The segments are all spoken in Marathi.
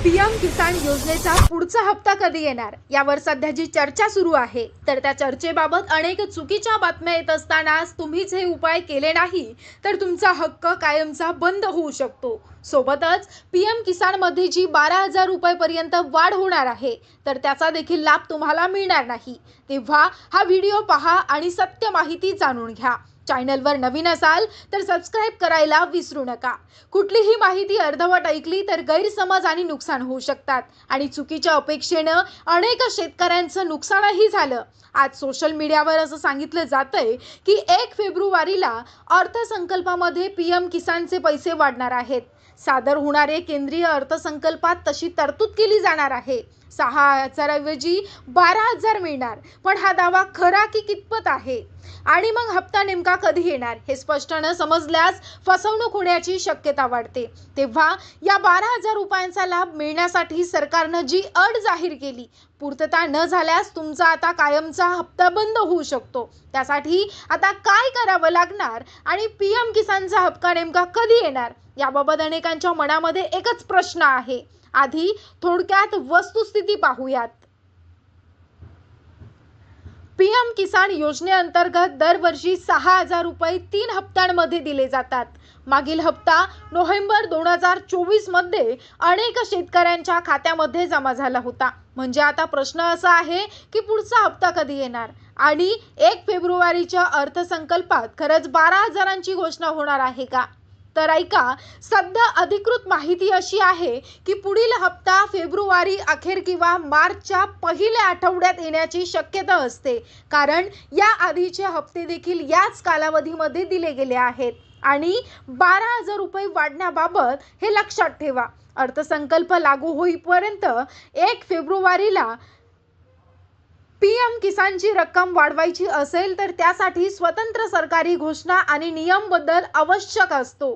पीएम किसान योजनेचा पुढचा हप्ता कधी येणार यावर सध्या जी चर्चा सुरू आहे, तर त्या चर्चेबाबत अनेक चुकीच्या बातम्या येत असताना तुम्हीच हे उपाय केले नाही तर तुमचा हक्क कायमचा बंद होऊ शकतो. सोबतच पीएम किसान मध्ये जी 12,000 रुपयापर्यंत वाढ होणार आहे, तर त्याचा देखील लाभ तुम्हाला मिळणार नाही. तेव्हा हा व्हिडिओ पहा आणि सत्य माहिती जाणून घ्या. चॅनलवर नवीन असाल तर सबस्क्राइब करायला विसरू नका. कुठलीही माहिती अर्धवट ऐकली तर गैरसमज आणि नुकसान होऊ शकतात आणि चुकीच्या अपेक्षेनं अनेक शेतकऱ्यांचं नुकसानही झालं. आज सोशल मीडियावर असं सांगितलं जातंय की 1 फेब्रुवारीला अर्थसंकल्पामध्ये पीएम किसानचे पैसे वाढणार आहेत. सादर होणारे केंद्रीय अर्थसंकल्पात तशी तरतूद केली जाणार आहे. 6,000 ऐवजी 12,000 मिळणार. पण हा दावा खरा की कितपत आहे आणि मग हप्ता नेमका कधी येणार हे स्पष्ट न समजल्यास फसवणूक होण्याची शक्यता वाढते. तेव्हा या 12,000 रुपयांचा लाभ मिळण्यासाठी सरकारनं जी अट जाहीर केली, पूर्तता न झाल्यास तुमचा आता कायमचा हप्ता बंद होऊ शकतो. त्यासाठी आता काय करावं लागणार आणि पीएम किसानचा हप्ता नेमका कधी येणार याबाबत अनेकांच्या मनामध्ये एकच प्रश्न आहे. आधी थोडक्यात वस्तुस्थिती पाहूयात. पीएम किसान योजनेअंतर्गत दरवर्षी 6,000 रुपये 3 हप्त्यांमध्ये दिले जातात. मागील हप्ता नोव्हेंबर 2024 मध्ये अनेक शेतकऱ्यांच्या खात्यामध्ये जमा झाला होता. म्हणजे आता प्रश्न असा आहे की पुढचा हप्ता कधी येणार आणि 1 फेब्रुवारीच्या अर्थसंकल्पात खरंच 12,000ची घोषणा होणार आहे का? तर ऐका, सध्या अधिकृत माहिती अशी आहे की पुढील हप्ता फेब्रुवारी अखेर किंवा मार्चच्या पहिल्या आठवड्यात येण्याची शक्यता असते. कारण या आधीचे हप्ते देखील याच कालावधीमध्ये दिले गेले आहेत. आणि 12,000 रुपये वाढण्याबाबत हे लक्षात ठेवा, अर्थसंकल्प लागू होईपर्यंत 1 फेब्रुवारीला पीएम किसानची रक्कम वाढवायची असेल तर त्यासाठी स्वतंत्र सरकारी घोषणा आणि नियम बदल आवश्यक असतो.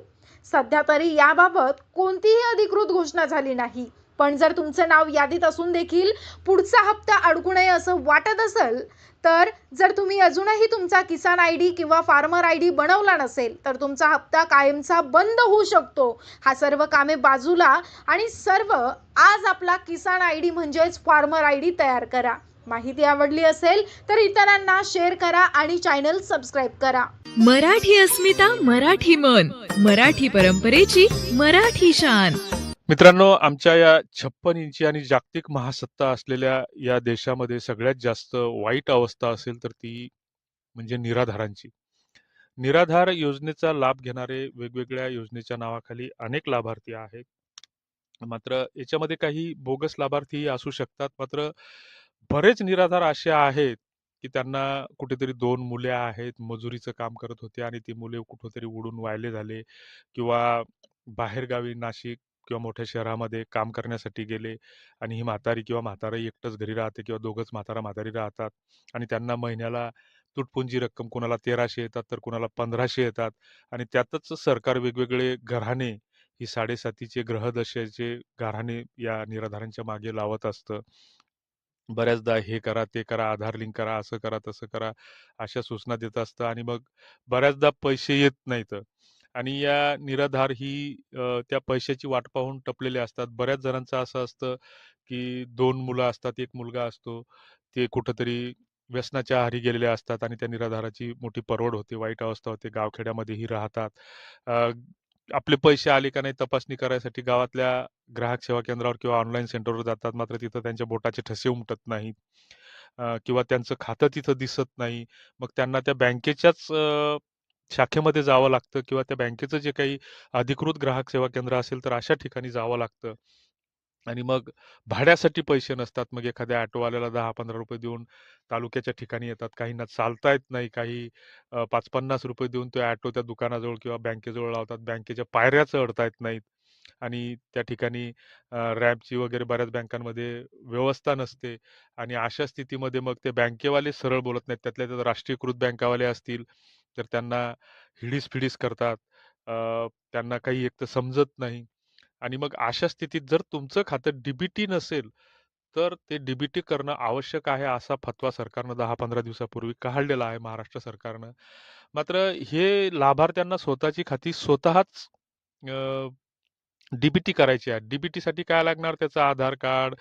सध्या तरी याबाबत कोणतीही अधिकृत घोषणा झाली नाही. पण जर तुमचं नाव यादीत असून देखील पुढचा हप्ता अडकू नये असं वाटत असेल, तर जर तुम्ही अजूनही तुमचा किसान आयडी किंवा फार्मर आयडी बनवला नसेल तर तुमचा हप्ता कायमचा बंद होऊ शकतो. हा सर्व कामे बाजूला आणि सर्व आज आपला किसान आयडी म्हणजेच फार्मर आयडी तयार करा. माहिती आवडली असेल तर इतरांना शेअर करा आणि चॅनल सबस्क्राइब करा. मराठी अस्मिता, मराठी मन, मराठी परंपरेची मराठी शान. मित्रांनो, आमच्या या 56 इंची आणि जागतिक महासत्ता असलेल्या या देशामध्ये सगळ्यात जास्त वाईट अवस्था असेल तर ती म्हणजे निराधारांची. निराधार योजनेचा लाभ घेणारे वेगवेगळ्या योजनेच्या नावाखाली अनेक लाभार्थी आहेत. मात्र याच्यामध्ये काही बोगस लाभार्थी असू शकतात. मात्र बरेच निराधार असे आहेत की त्यांना कुठेतरी 2 मुले आहेत, मजुरीचं काम करत होते आणि ती मुले कुठेतरी उडून वायले झाले किंवा बाहेरगावी नाशिक किंवा मोठ्या शहरामध्ये काम करण्यासाठी गेले आणि ही म्हातारी किंवा म्हातारा एकटंच घरी राहते किंवा दोघंच म्हातारा-म्हातारी राहतात आणि त्यांना महिन्याला तुटपुंजी रक्कम कुणाला 1,300 येतात तर कुणाला 1,500 येतात आणि त्यातच सरकार वेगवेगळे घराणे ही 7.5चे ग्रहदशेचे घराणे या निराधारांच्या मागे लावत असतं. बऱ्याचदा हे करा, ते करा, आधार लिंक करा, असं करा, तसं करा, अशा सूचना देत असतं आणि मग बऱ्याचदा पैसे येत नाहीत. आणि या निराधार ही त्या पैशाची वाट पाहून टपलेले असतात. बऱ्याच जणांचं असं असतं, की 2 मुलं असतात, 1 मुलगा असतो. ते कुठेतरी व्यसनाच्या आहारी गेलेले असतात आणि त्या निराधाराची मोठी परवड होते, वाईट अवस्था होते. गावखेड्यामध्येही राहतात. अ, आपले पैसे आले का नाही तपासणी करायसाठी गावातल्या ग्राहक सेवा केंद्रावर किंवा ऑनलाईन सेंटरवर जातात. मात्र तिथं त्यांच्या बोटाचे ठसे उमटत नाहीत किंवा त्यांचं खातं तिथं दिसत नाही. मग त्यांना त्या बँकेच्याच शाखेमध्ये जावं लागतं किंवा त्या बँकेचं जे काही अधिकृत ग्राहक सेवा केंद्र असेल तर अशा ठिकाणी जावं लागतं. आणि मग भाड्यासाठी पैसे नसतात. मग एखाद्या ऑटोवाल्याला ₹10-15 देऊन तालुक्याच्या ठिकाणी येतात. काहींना चालता येत नाही. काही ₹5-50 देऊन तो ऑटो त्या दुकानाजवळ किंवा बँकेजवळ लावतात. बँकेच्या पायऱ्या चढता येत नाहीत आणि त्या ठिकाणी रॅम्पची वगैरे बऱ्याच बँकांमध्ये व्यवस्था नसते आणि अशा स्थितीमध्ये मग ते बँकेवाले सरळ बोलत नाहीत. त्यातल्या त्यात राष्ट्रीयकृत बँकावाले असतील तर त्यांना हिडीस-फिडीस करतात. त्यांना काही एक तर समजत नाही. आणि मग अशा स्थितीत जर तुमचं खातं डीबीटी नसेल, तर ते डीबीटी करणं आवश्यक आहे, असा फतवा सरकारनं 10-15 दिवसापूर्वी काढलेला आहे महाराष्ट्र सरकारनं. मात्र हे लाभार्थ्यांना स्वतःची खाती स्वतःच डी-बी-टी करायची आहे. डी-बी-टीसाठी काय लागणार? त्याचं Aadhaar card,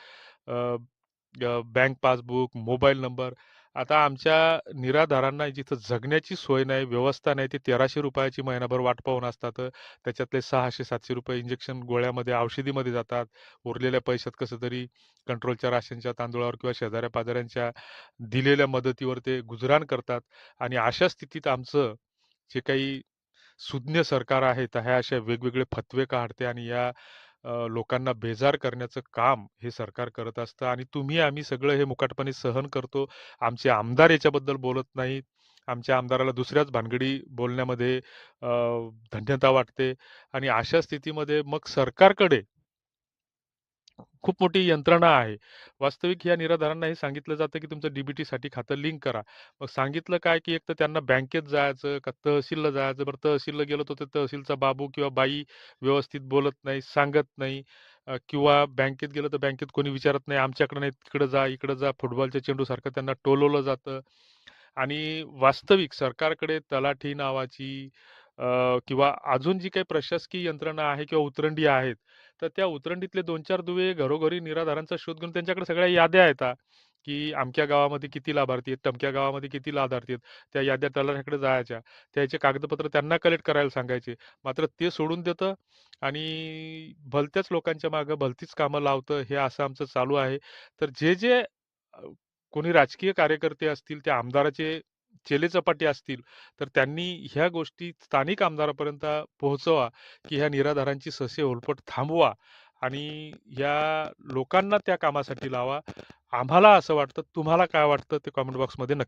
bank passbook, mobile number. आता आमच्या निराधारांना जिथं जगण्याची सोय नाही, व्यवस्था नाही, ते ₹1300 ची महिनाभर वाट पाहून असतात. त्याच्यातले ₹600-700 इंजेक्शन गोळ्यामध्ये, औषधीमध्ये जातात. उरलेल्या पैशात कसं तरी कंट्रोलच्या राशनच्या तांदूळावर किंवा शेजाऱ्या-पाजाऱ्यांच्या दिलेल्या मदतीवर ते गुजराण करतात. आणि अशा स्थितीत आमचं जे काही सुज्ञ सरकार आहे, तर ह्या अशा वेगवेगळे फतवे काढते आणि या लोकांना बेजार करण्याचं काम हे सरकार करत असतं आणि तुम्ही आम्ही सगळं हे मुकाटपणे सहन करतो. आमचे आमदार याच्याबद्दल बोलत नाहीत. आमच्या आमदाराला दुसऱ्याच भानगडी बोलण्यामध्ये धन्यता वाटते आणि अशा स्थितीमध्ये मग सरकारकडे खूप मोठी यंत्रणा आहे. वास्तविक ह्या निराधारांना हे सांगितलं जातं, की तुमचं डी-बी-टीसाठी खातं लिंक करा. मग सांगितलं काय, की एक तर त्यांना बँकेत जायचं का तहसीलला जायचं. बरं तहसीलला गेलो तर ते तहसीलचा बाबू किंवा बाई व्यवस्थित बोलत नाही, सांगत नाही. किंवा बँकेत गेलं तर बँकेत कोणी विचारत नाही, आमच्याकडे नाही तिकडं जा, इकडं जा. फुटबॉलच्या चेंडूसारखं त्यांना टोलवलं जातं. आणि वास्तविक सरकारकडे तलाठी नावाची किंवा अजून जी काही प्रशासकीय यंत्रणा आहे किंवा उतरंडी आहेत, तर त्या उतरंडीतले 2-4 दुवे घरोघरी निराधारांचा शोध घेऊन त्यांच्याकडे सगळ्या याद्या येतात, की अमक्या गावामध्ये किती लाभार्थी आहेत, तमक्या गावामध्ये किती लाभार्थी आहेत. त्या याद्या तलाठ्याकडे जायच्या. त्याचे कागदपत्र त्यांना कलेक्ट करायला सांगायचे. मात्र ते सोडून देतं आणि भलत्याच लोकांच्या मागे भलतीच कामं लावतं. हे असं आमचं चालू आहे. तर जे कोणी राजकीय कार्यकर्ते असतील, त्या आमदाराचे चेलेचपाटे असतील, तर त्यांनी ह्या गोष्टी स्थानिक आमदारापर्यंत पोहोचवा, की ह्या निराधारांची ससेहोलपट थांबवा आणि या लोकांना त्या कामासाठी लावा. आम्हाला असं वाटतं. तुम्हाला काय वाटतं ते कमेंट बॉक्समध्ये नक्की